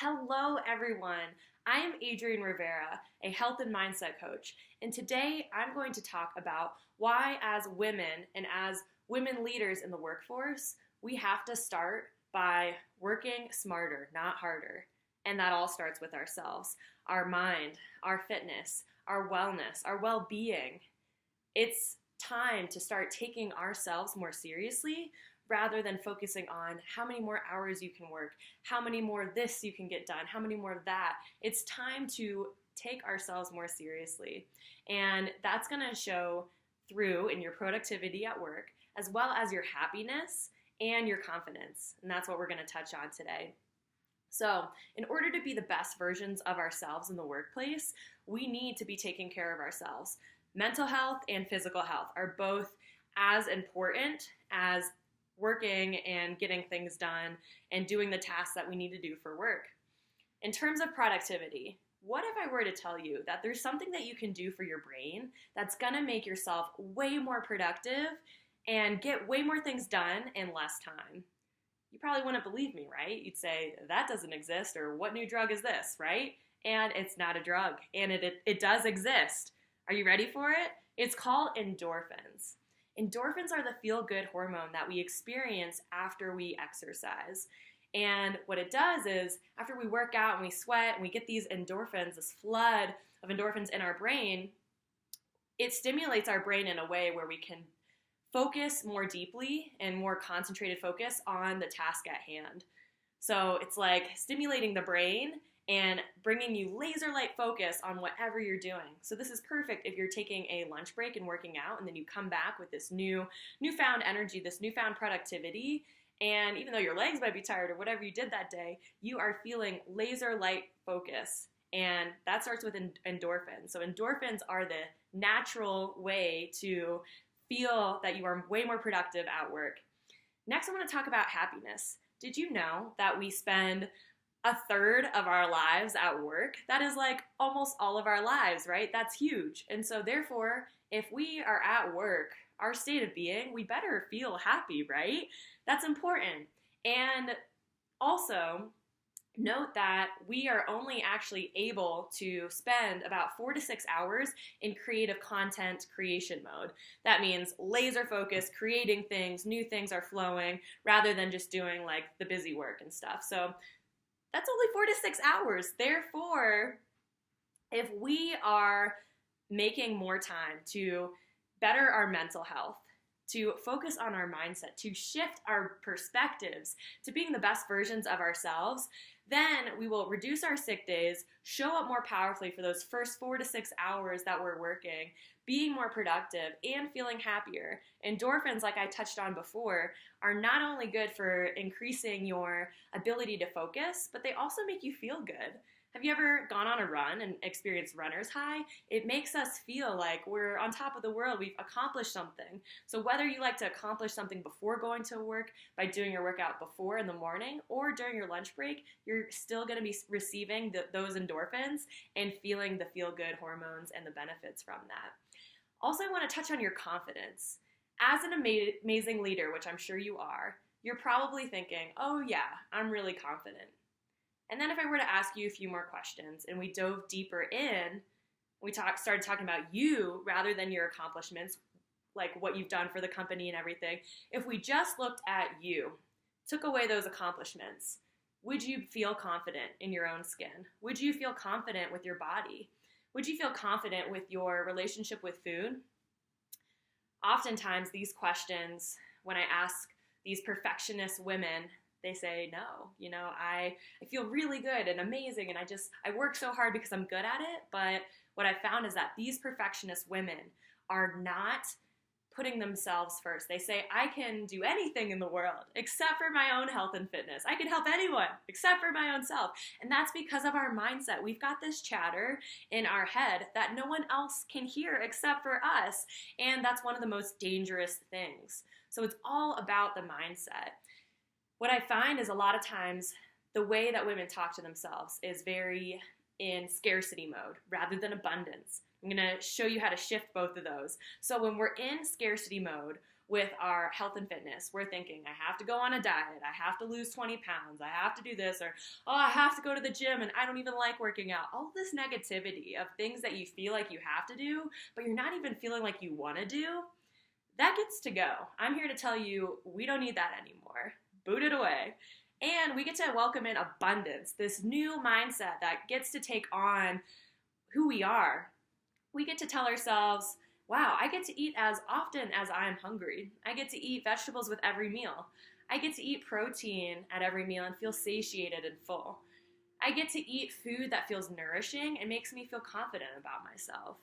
Hello, everyone. I am Adrienne Rivera, a health and mindset coach, and today I'm going to talk about why, as women and as women leaders in the workforce, we have to start by working smarter, not harder. And that all starts with ourselves, our mind, our fitness, our wellness, our well being. It's time to start taking ourselves more seriously rather than focusing on how many more hours you can work, how many more of this you can get done, how many more of that. It's time to take ourselves more seriously. And that's going to show through in your productivity at work, as well as your happiness and your confidence. And that's what we're going to touch on today. So, in order to be the best versions of ourselves in the workplace, we need to be taking care of ourselves. Mental health and physical health are both as important as working and getting things done and doing the tasks that we need to do for work. In terms of productivity, what if I were to tell you that there's something that you can do for your brain that's going to make yourself way more productive and get way more things done in less time? You probably wouldn't believe me, right? You'd say, that doesn't exist, or what new drug is this, right? And it's not a drug, and it does exist. Are you ready for it? It's called endorphins. Endorphins are the feel-good hormone that we experience after we exercise. And what it does is, after we work out and we sweat and we get these endorphins, this flood of endorphins in our brain, it stimulates our brain in a way where we can focus more deeply and more concentrated focus on the task at hand. So it's like stimulating the brain and bringing you laser-like focus on whatever you're doing. So this is perfect if you're taking a lunch break and working out, and then you come back with this newfound energy, this newfound productivity, and even though your legs might be tired or whatever you did that day, you are feeling laser-like focus, and that starts with endorphins. So endorphins are the natural way to feel that you are way more productive at work. Next, I want to talk about happiness. Did you know that we spend a third of our lives at work? That is like almost all of our lives, right? That's huge. And so therefore, if we are at work, our state of being, we better feel happy, right? That's important. And also, note that we are only actually able to spend about 4 to 6 hours in creative content creation mode. That means laser focus, creating things, new things are flowing, rather than just doing like the busy work and stuff. So that's only 4 to 6 hours. Therefore, if we are making more time to better our mental health, to focus on our mindset, to shift our perspectives, to being the best versions of ourselves, then we will reduce our sick days, show up more powerfully for those first 4 to 6 hours that we're working, being more productive, and feeling happier. Endorphins, like I touched on before, are not only good for increasing your ability to focus, but they also make you feel good. Have you ever gone on a run and experienced runner's high? It makes us feel like we're on top of the world. We've accomplished something. So whether you like to accomplish something before going to work by doing your workout before in the morning or during your lunch break, you're still going to be receiving those endorphins and feeling the feel-good hormones and the benefits from that. Also, I want to touch on your confidence. As an amazing leader, which I'm sure you are, you're probably thinking, oh yeah, I'm really confident. And then if I were to ask you a few more questions and we dove deeper in, started talking about you rather than your accomplishments, like what you've done for the company and everything, if we just looked at you, took away those accomplishments, would you feel confident in your own skin? Would you feel confident with your body? Would you feel confident with your relationship with food? Oftentimes these questions, when I ask these perfectionist women, they say, no, I feel really good and amazing, and I work so hard because I'm good at it. But what I found is that these perfectionist women are not putting themselves first. They say, I can do anything in the world except for my own health and fitness. I can help anyone except for my own self. And that's because of our mindset. We've got this chatter in our head that no one else can hear except for us. And that's one of the most dangerous things. So it's all about the mindset. What I find is a lot of times the way that women talk to themselves is very in scarcity mode rather than abundance. I'm going to show you how to shift both of those. So when we're in scarcity mode, with our health and fitness. We're thinking, I have to go on a diet, I have to lose 20 pounds, I have to do this, or, oh, I have to go to the gym and I don't even like working out. All this negativity of things that you feel like you have to do, but you're not even feeling like you want to do, that gets to go. I'm here to tell you, we don't need that anymore. Boot it away. And we get to welcome in abundance, this new mindset that gets to take on who we are. We get to tell ourselves, wow, I get to eat as often as I am hungry. I get to eat vegetables with every meal. I get to eat protein at every meal and feel satiated and full. I get to eat food that feels nourishing and makes me feel confident about myself.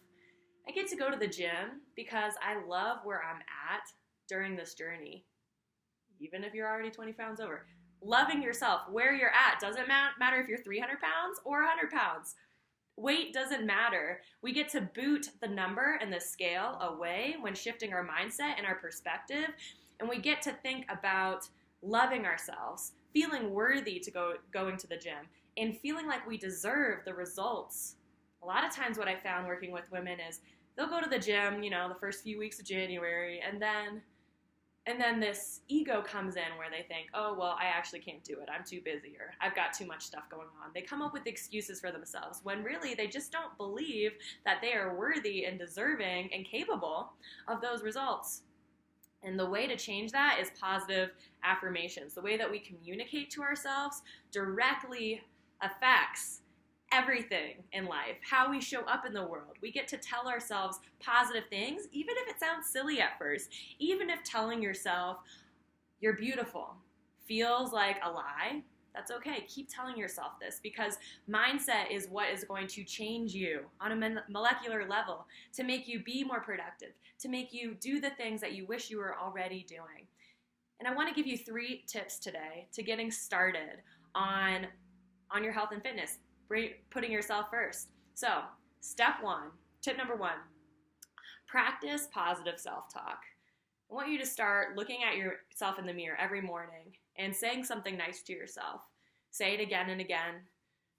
I get to go to the gym because I love where I'm at during this journey, even if you're already 20 pounds over. Loving yourself where you're at doesn't matter if you're 300 pounds or 100 pounds. Weight doesn't matter. We get to boot the number and the scale away when shifting our mindset and our perspective, and we get to think about loving ourselves, feeling worthy to going to the gym, and feeling like we deserve the results. A lot of times what I found working with women is they'll go to the gym, the first few weeks of January, and then this ego comes in where they think, oh, well, I actually can't do it. I'm too busy, or I've got too much stuff going on. They come up with excuses for themselves when really they just don't believe that they are worthy and deserving and capable of those results. And the way to change that is positive affirmations. The way that we communicate to ourselves directly affects everything in life, how we show up in the world. We get to tell ourselves positive things, even if it sounds silly at first. Even if telling yourself you're beautiful feels like a lie, that's okay. Keep telling yourself this, because mindset is what is going to change you on a molecular level to make you be more productive, to make you do the things that you wish you were already doing. And I want to give you 3 tips today to getting started on your health and fitness, putting yourself first. So, tip number 1, practice positive self-talk. I want you to start looking at yourself in the mirror every morning and saying something nice to yourself. Say it again and again.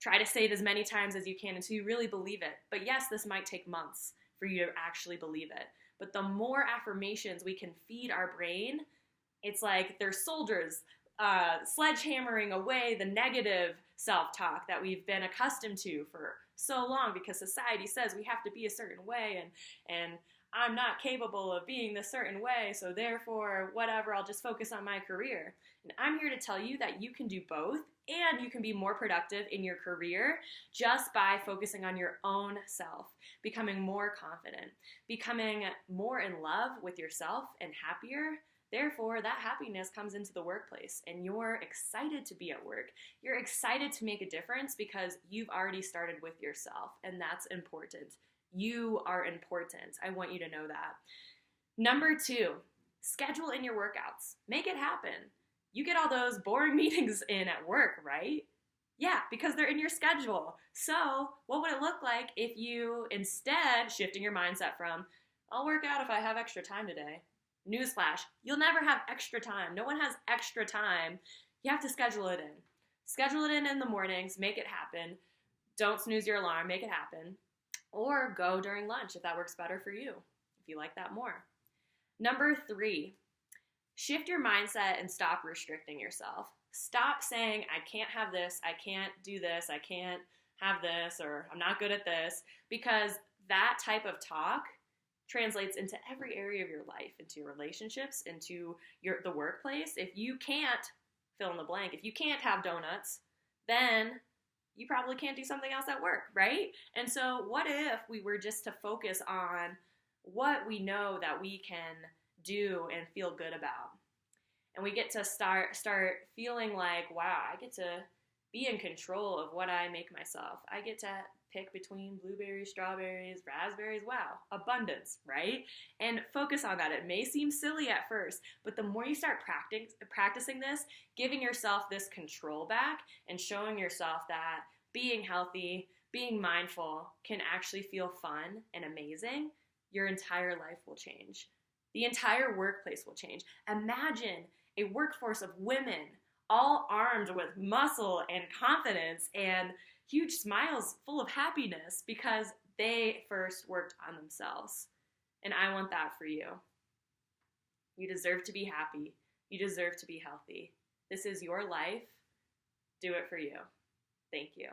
Try to say it as many times as you can until you really believe it. But yes, this might take months for you to actually believe it. But the more affirmations we can feed our brain, it's like they're soldiers sledgehammering away the negative self-talk that we've been accustomed to for so long, because society says we have to be a certain way, and I'm not capable of being this certain way, so therefore, whatever, I'll just focus on my career. And I'm here to tell you that you can do both, and you can be more productive in your career just by focusing on your own self, becoming more confident, becoming more in love with yourself and happier. Therefore, that happiness comes into the workplace, and you're excited to be at work. You're excited to make a difference because you've already started with yourself, and that's important. You are important. I want you to know that. Number 2, schedule in your workouts. Make it happen. You get all those boring meetings in at work, right? Yeah, because they're in your schedule. So what would it look like if you instead shifting your mindset from, I'll work out if I have extra time today. Newsflash, you'll never have extra time. No one has extra time. You have to schedule it in. Schedule it in the mornings. Make it happen. Don't snooze your alarm. Make it happen. Or go during lunch if that works better for you, if you like that more. Number 3, shift your mindset and stop restricting yourself. Stop saying, I can't have this, I can't do this, I can't have this, or I'm not good at this, because that type of talk translates into every area of your life, into your relationships, into the workplace. If you can't fill in the blank, if you can't have donuts, then you probably can't do something else at work, right? And so what if we were just to focus on what we know that we can do and feel good about? And we get to start feeling like, wow, I get to be in control of what I make myself. I get to pick between blueberries, strawberries, raspberries. Wow, abundance, right? And focus on that. It may seem silly at first, but the more you start practicing this, giving yourself this control back and showing yourself that being healthy, being mindful can actually feel fun and amazing, your entire life will change. The entire workplace will change. Imagine a workforce of women all armed with muscle and confidence and huge smiles full of happiness because they first worked on themselves. And I want that for you. You deserve to be happy. You deserve to be healthy. This is your life. Do it for you. Thank you.